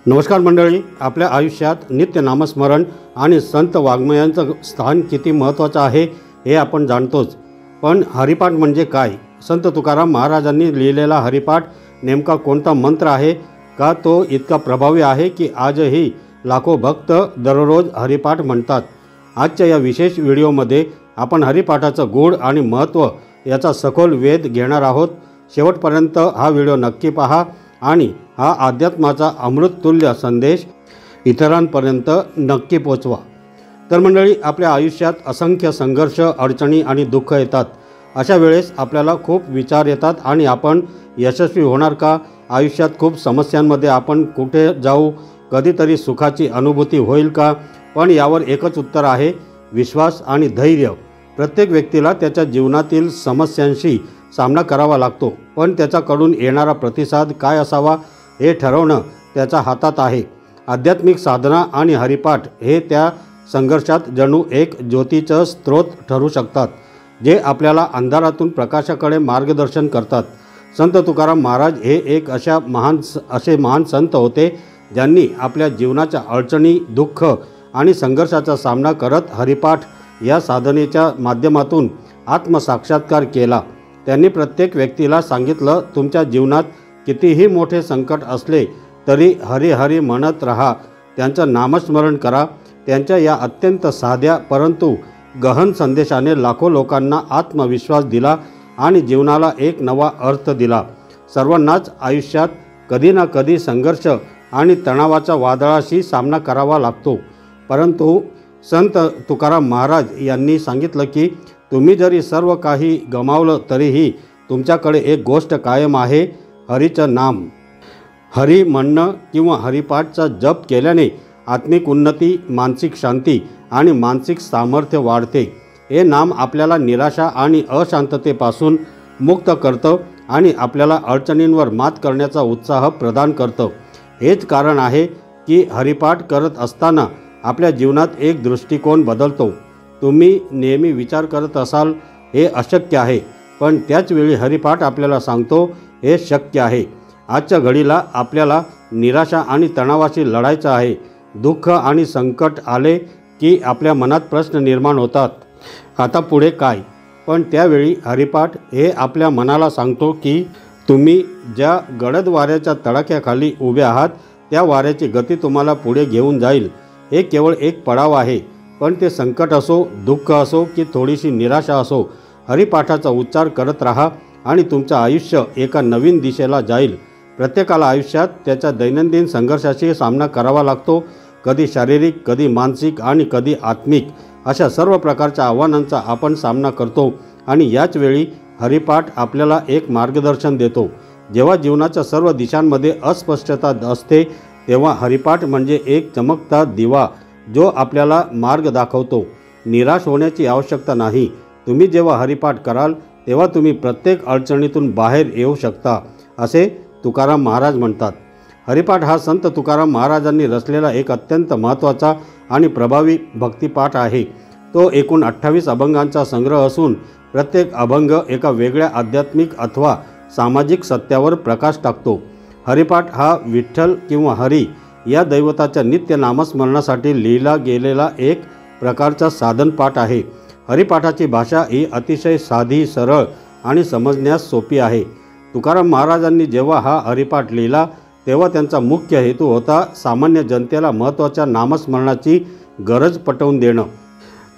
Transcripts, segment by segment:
नमस्कार मंडळी, आपल्या आयुष्यात नित्य नामस्मरण आणि संत वाङ्मयांचं स्थान किती महत्त्वाचं आहे हे आपण जाणतोच। पण हरिपाठ म्हणजे काय? संत तुकाराम महाराजांनी लिहिलेला हरिपाठ नेमका कोणता मंत्र आहे का तो इतका प्रभावी आहे की आजही लाखो भक्त दररोज हरिपाठ म्हणतात? आजच्या या विशेष व्हिडिओमध्ये आपण हरिपाठाचं गूढ आणि महत्त्व याचा सखोल वेध घेणार आहोत। शेवटपर्यंत हा व्हिडिओ नक्की पहा आणि हा अध्यात्माचा अमृततुल्य संदेश इतरांपर्यंत नक्की पोचवा। तर मंडळी, आपल्या आयुष्यात असंख्य संघर्ष, अडचणी आणि दुःख येतात। अशा वेळेस आपल्याला खूप विचार येतात आणि आपण यशस्वी होणार का? आयुष्यात खूप समस्यांमध्ये आपण कुठे जाऊ? कधीतरी सुखाची अनुभूती होईल का? पण यावर एकच उत्तर आहे, विश्वास आणि धैर्य। प्रत्येक व्यक्तीला त्याच्या जीवनातील समस्यांशी सामना करावा लागतो, पण त्याच्याकडून येणारा प्रतिसाद काय असावा हे ठरवणं त्याच्या हातात आहे। आध्यात्मिक साधना आणि हरिपाठ हे त्या संघर्षात जणू एक ज्योतीचं स्रोत ठरू शकतात, जे आपल्याला अंधारातून प्रकाशाकडे मार्गदर्शन करतात। संत तुकाराम महाराज हे एक असे महान संत होते, ज्यांनी आपल्या जीवनाच्या अडचणी, दुःख आणि संघर्षाचा सामना करत हरिपाठ या साधनेच्या माध्यमातून आत्मसाक्षात्कार केला। त्यांनी प्रत्येक व्यक्तीला सांगितलं, तुमच्या जीवनात कितीही मोठे संकट असले तरी हरी हरी म्हणत राहा, त्यांचं नामस्मरण करा। त्यांच्या या अत्यंत साध्या परंतु गहन संदेशाने लाखो लोकांना आत्मविश्वास दिला आणि जीवनाला एक नवा अर्थ दिला। सर्वांनाच आयुष्यात कधी ना कधी संघर्ष आणि तणावाच्या वादळाशी सामना करावा लागतो, परंतु संत तुकाराम महाराज यांनी सांगितलं की तुम्ही जरी सर्व काही गमावलं तरीही तुमच्याकडे एक गोष्ट कायम आहे, हरीचं नाम। हरी म्हणणं किंवा हरिपाठचा जप केल्याने आत्मिक उन्नती, मानसिक शांती आणि मानसिक सामर्थ्य वाढते। हे नाम आपल्याला निराशा आणि अशांततेपासून मुक्त करतं आणि आपल्याला अडचणींवर मात करण्याचा उत्साह प्रदान करतं। हेच कारण आहे की हरिपाठ करत असताना आपल्या जीवनात एक दृष्टिकोन बदलतो। तुम्ही नेहमी विचार करत असाल हे अशक्य आहे, पण त्याच वेळी हरिपाठ आपल्याला सांगतो हे शक्य आहे। आजच्या घडीला आपल्याला निराशा आणि तणावाशी लढायचं आहे। दुःख आणि संकट आले की आपल्या मनात प्रश्न निर्माण होतात, आता पुढे काय? पण त्यावेळी हरिपाठ हे आपल्या मनाला सांगतो की तुम्ही ज्या गडद वाऱ्याच्या तडाख्याखाली उभे आहात, त्या वाऱ्याची गती तुम्हाला पुढे घेऊन जाईल। हे केवळ एक पडाव आहे, पण ते संकट असो, दुःख असो की थोडीशी निराशा असो, हरिपाठाचा उच्चार करत राहा आणि तुमचं आयुष्य एका नवीन दिशेला जाईल। प्रत्येकाला आयुष्यात त्याच्या दैनंदिन संघर्षाशी सामना करावा लागतो, कधी शारीरिक, कधी मानसिक आणि कधी आत्मिक। अशा सर्व प्रकारच्या आव्हानांचा आपण सामना करतो आणि याच वेळी हरिपाठ आपल्याला एक मार्गदर्शन देतो। जेव्हा जीवनाच्या सर्व दिशांमध्ये अस्पष्टता असते, तेव्हा हरिपाठ म्हणजे एक चमकता दिवा जो आपल्याला मार्ग दाखवतो। निराश होण्याची आवश्यकता नाही। तुम्ही जेव्हा हरिपाठ कराल तेव्हा तुम्ही प्रत्येक अडचणीतून बाहेर येऊ शकता, असे तुकाराम महाराज म्हणतात। हरिपाठ हा संत तुकाराम महाराजांनी रचलेला एक अत्यंत महत्त्वाचा आणि प्रभावी भक्तिपाठ आहे। तो एकूण 28 अभंगांचा संग्रह असून प्रत्येक अभंग एका वेगळ्या आध्यात्मिक अथवा सामाजिक सत्यावर प्रकाश टाकतो। हरिपाठ हा विठ्ठल किंवा हरी या दैवताच्या नित्य नामस्मरणासाठी लिहिला गेलेला एक प्रकारचा साधनपाठ आहे। हरिपाठाची भाषा ही अतिशय साधी, सरळ आणि समजण्यास सोपी आहे। तुकाराम महाराजांनी जेव्हा हा हरिपाठ लिहिला तेव्हा त्यांचा मुख्य हेतू होता सामान्य जनतेला महत्त्वाच्या नामस्मरणाची गरज पटवून देणं।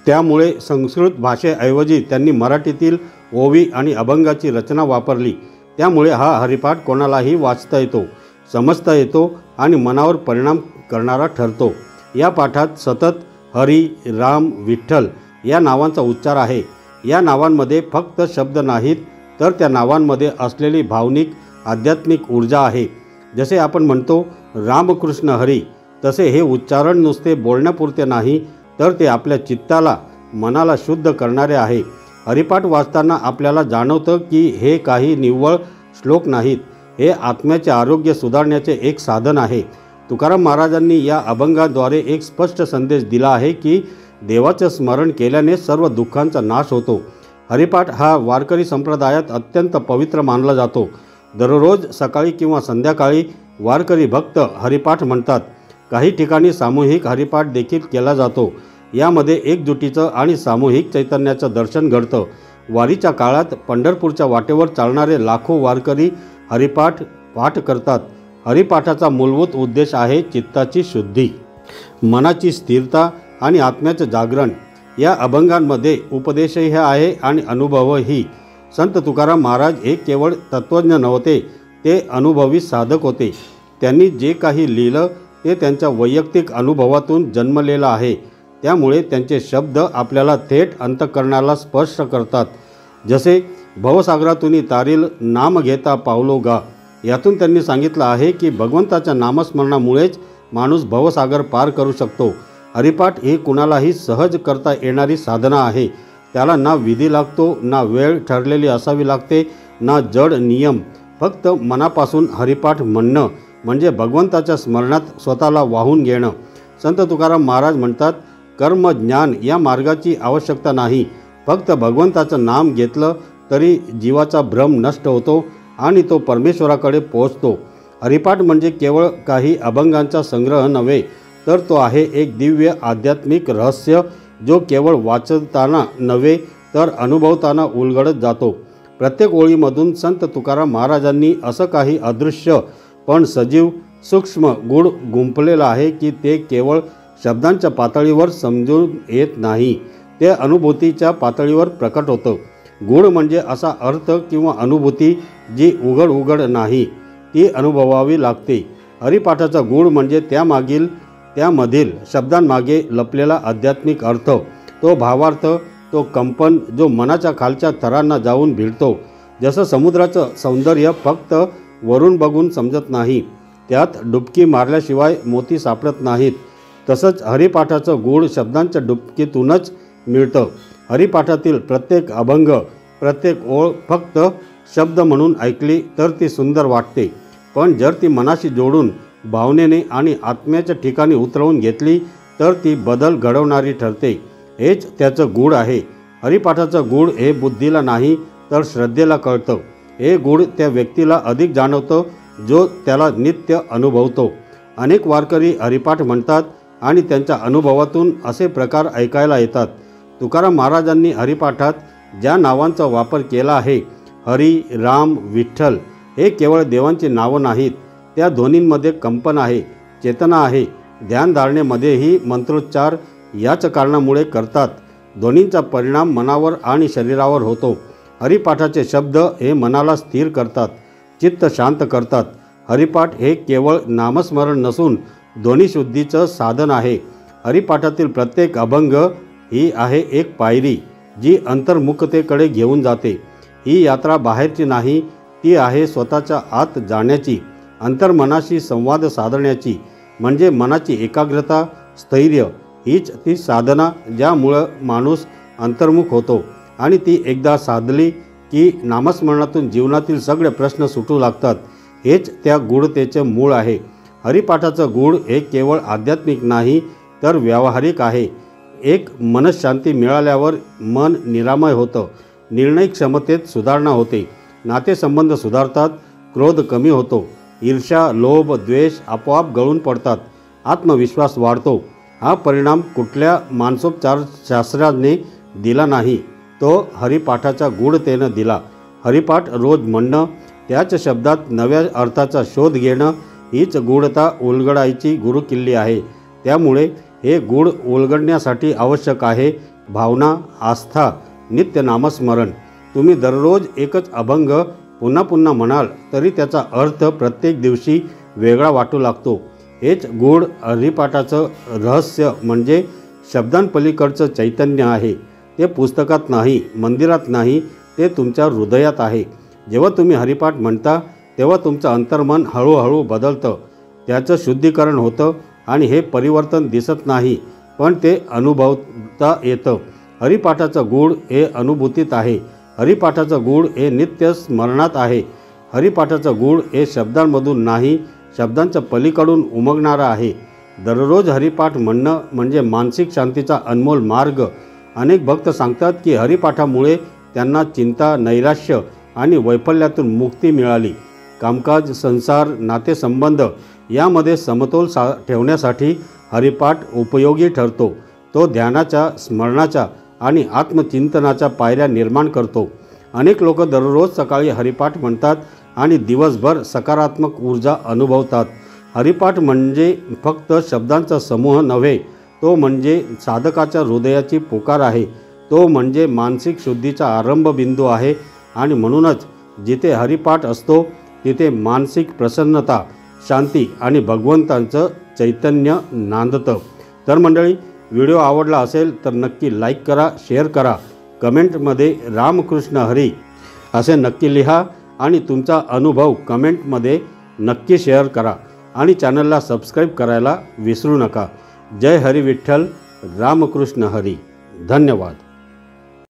त्यामुळे संस्कृत भाषेऐवजी त्यांनी मराठीतील ओवी आणि अभंगाची रचना वापरली। त्यामुळे हा हरिपाठ कोणालाही वाचता येतो, समजता येतो आणि मनावर परिणाम करणारा ठरतो। या पाठात सतत हरी, राम, विठ्ठल या नावांचा उच्चार आहे। या नावांमध्ये फक्त शब्द नाहीत, तर त्या नावांमध्ये असलेली भावनिक, आध्यात्मिक ऊर्जा आहे। जसे आपण म्हणतो रामकृष्ण हरी, तसे हे उच्चारण नुसते बोलण्यापुरते नाही, तर ते आपल्या चित्ताला, मनाला शुद्ध करणारे आहे। हरिपाठ वाचताना आपल्याला जाणवतं की हे काही निव्वळ श्लोक नाहीत, हे आत्म्याचे आरोग्य सुधारण्याचे एक साधन आहे। तुकाराम महाराजांनी या अभंगाद्वारे एक स्पष्ट संदेश दिला आहे की देवाचं स्मरण केल्याने सर्व दुःखांचा नाश होतो। हरिपाठ हा वारकरी संप्रदायात अत्यंत पवित्र मानला जातो। दररोज सकाळी किंवा संध्याकाळी वारकरी भक्त हरिपाठ म्हणतात. काही ठिकाणी सामूहिक हरिपाठ देखील केला जातो. यामध्ये एकजुटीचं आणि सामूहिक चैतन्याचं दर्शन घडतं. वारीच्या काळात पंढरपूरच्या वाटेवर चालणारे लाखो वारकरी हरिपाठ पाठ करतात. हरिपाठाचा मूलभूत उद्देश आहे चित्ताची शुद्धी, मनाची स्थिरता आणि आत्म्याचं जागरण. या अभंगांमध्ये उपदेशही आहे आणि अनुभवही. संत तुकाराम महाराज हे केवळ तत्त्वज्ञ नव्हते, ते अनुभवी साधक होते. त्यांनी जे काही लिहिलं ते त्यांच्या वैयक्तिक अनुभवातून जन्मलेलं आहे. त्यामुळे त्यांचे शब्द आपल्याला थेट अंतःकरणाला स्पर्श करतात. जसे भवसागरातून तारील नाम घेता पावलो गा, यातून त्यांनी सांगितलं आहे की भगवंताच्या नामस्मरणामुळेच माणूस भवसागर पार करू शकतो. हरिपाठ ही कुणालाही सहज करता येणारी साधना आहे. त्याला ना विधी लागतो, ना वेळ ठरलेली असावी लागते, ना जड नियम. फक्त मनापासून हरिपाठ म्हणणं म्हणजे भगवंताच्या स्मरणात स्वतःला वाहून घेणं. संत तुकाराम महाराज म्हणतात, कर्म ज्ञान या मार्गाची आवश्यकता नाही. फक्त भगवंताचं नाम घेतलं तरी जीवाचा भ्रम नष्ट होतो आणि तो परमेश्वराकडे पोहोचतो. हरिपाठ म्हणजे केवळ काही अभंगांचा संग्रह नव्हे, तर तो आहे एक दिव्य आध्यात्मिक रहस्य, जो केवळ वाचताना नव्हे तर अनुभवताना उलगडत जातो. प्रत्येक ओळीमधून संत तुकाराम महाराजांनी असं काही अदृश्य पण सजीव सूक्ष्म गुण गुंफलेला आहे की ते केवळ शब्दांच्या पातळीवर समजून येत नाही, ते अनुभूतीच्या पातळीवर प्रकट होतं. गुण म्हणजे असा अर्थ किंवा अनुभूती जी उघड नाही, ती अनुभवावी लागते. हरिपाठाचा गुण म्हणजे त्यामधील शब्दांमागे लपलेला आध्यात्मिक अर्थ, तो भावार्थ, तो कंपन जो मनाच्या खालच्या थरांना जाऊन भिडतो. जसं समुद्राचं सौंदर्य फक्त वरून बघून समजत नाही, त्यात डुबकी मारल्याशिवाय मोती सापडत नाहीत, तसंच हरिपाठाचं गूढ शब्दांच्या डुबकीतूनच मिळतं. हरिपाठातील प्रत्येक अभंग, प्रत्येक ओळ फक्त शब्द म्हणून ऐकली तर ती सुंदर वाटते, पण जर ती मनाशी जोडून भावनेने आणि आत्म्याच्या ठिकाणी उतरवून घेतली तर ती बदल घडवणारी ठरते. हेच त्याचं गूढ आहे. हरिपाठाचं गूढ हे बुद्धीला नाही तर श्रद्धेला कळतं. हे गूढ त्या व्यक्तीला अधिक जाणवतं जो त्याला नित्य अनुभवतो. अनेक वारकरी हरिपाठ म्हणतात आणि त्यांच्या अनुभवातून असे प्रकार ऐकायला येतात. तुकाराम महाराजांनी हरिपाठात ज्या नावांचा वापर केला आहे, हरी, राम, विठ्ठल, हे केवळ देवांची नावं नाहीत. त्या ध्वनींमध्ये कंपन आहे, चेतना आहे. ध्यानधारणेमध्येही मंत्रोच्चार याच कारणामुळे करतात. ध्वनींचा परिणाम मनावर आणि शरीरावर होतो. हरिपाठाचे शब्द हे मनाला स्थिर करतात, चित्त शांत करतात. हरिपाठ हे केवळ नामस्मरण नसून ध्वनिशुद्धीचं साधन आहे. हरिपाठातील प्रत्येक अभंग ही आहे एक पायरी जी अंतर्मुखतेकडे घेऊन जाते. ही यात्रा बाहेरची नाही, ती आहे स्वतःच्या आत जाण्याची, अंतर्मनाशी संवाद साधण्याची. म्हणजे मनाची एकाग्रता, स्थैर्य हीच ती साधना ज्यामुळं माणूस अंतर्मुख होतो आणि ती एकदा साधली की नामस्मरणातून जीवनातील सगळे प्रश्न सुटू लागतात. हेच त्या गूढतेचे मूळ आहे. हरिपाठाचं गूढ हे केवळ आध्यात्मिक नाही तर व्यावहारिक आहे. एक मनःशांती मिळाल्यावर मन निरामय होतं, निर्णय क्षमतेत सुधारणा होते, नातेसंबंध सुधारतात, क्रोध कमी होतो, ईर्ष्या, लोभ, द्वेष आपोआप गळून पडतात, आत्मविश्वास वाढतो. हा परिणाम कुठल्या मानसोपचारशास्त्राने दिला नाही, तो हरिपाठाच्या गूढतेनं दिला. हरिपाठ रोज म्हणणं, त्याच शब्दात नव्या अर्थाचा शोध घेणं हीच गूढता उलगडायची गुरुकिल्ली आहे. त्यामुळे हे गूढ उलगडण्यासाठी आवश्यक आहे भावना, आस्था, नित्य नामस्मरण. तुम्ही दररोज एकच अभंग पुन्हा पुन्हा म्हणाल तरी त्याचा अर्थ प्रत्येक दिवशी वेगळा वाटू लागतो. हेच गूढ हरिपाठाचं रहस्य म्हणजे शब्दांपलीकडचं चैतन्य आहे. ते पुस्तकात नाही, मंदिरात नाही, ते तुमच्या हृदयात आहे. जेव्हा तुम्ही हरिपाठ म्हणता तेव्हा तुमचं अंतर्मन हळूहळू बदलतं, त्याचं शुद्धीकरण होतं आणि हे परिवर्तन दिसत नाही पण ते अनुभवता येतं. हरिपाठाचं गूढ हे अनुभूतीत आहे. हरिपाठाचं गूढ हे नित्य स्मरणात आहे. हरिपाठाचं गूढ हे शब्दांमधून नाही, शब्दांच्या पलीकडून उमगणारं आहे. दररोज हरिपाठ म्हणणं म्हणजे मानसिक शांतीचा अनमोल मार्ग. अनेक भक्त सांगतात की हरिपाठामुळे त्यांना चिंता, नैराश्य आणि वैफल्यातून मुक्ती मिळाली. कामकाज, संसार, नातेसंबंध यामध्ये समतोल ठेवण्यासाठी हरिपाठ उपयोगी ठरतो। तो ध्यानाच्या, स्मरणाच्या आणि आत्मचिंतनाच्या पायऱ्या निर्माण करतो। अनेक लोक दररोज सकाळी हरिपाठ म्हणतात आणि दिवसभर सकारात्मक ऊर्जा अनुभवतात। हरिपाठ म्हणजे फक्त शब्दांचा समूह नव्हे, तो म्हणजे साधकाच्या हृदयाची पुकार आहे। तो म्हणजे मानसिक शुद्धीचा आरंभबिंदू आहे आणि म्हणूनच जिथे हरिपाठ असतो तिथे मानसिक प्रसन्नता, शांती आणि भगवंतांचं चैतन्य नांदतं। तर मंडळी, व्हिडिओ आवडला असेल तर नक्की लाईक करा, शेअर करा, कमेंटमध्ये रामकृष्ण हरी असे नक्की लिहा आणि तुमचा अनुभव कमेंटमध्ये नक्की शेअर करा आणि चॅनलला सबस्क्राईब करायला विसरू नका। जय हरी विठ्ठल, रामकृष्ण हरी। धन्यवाद।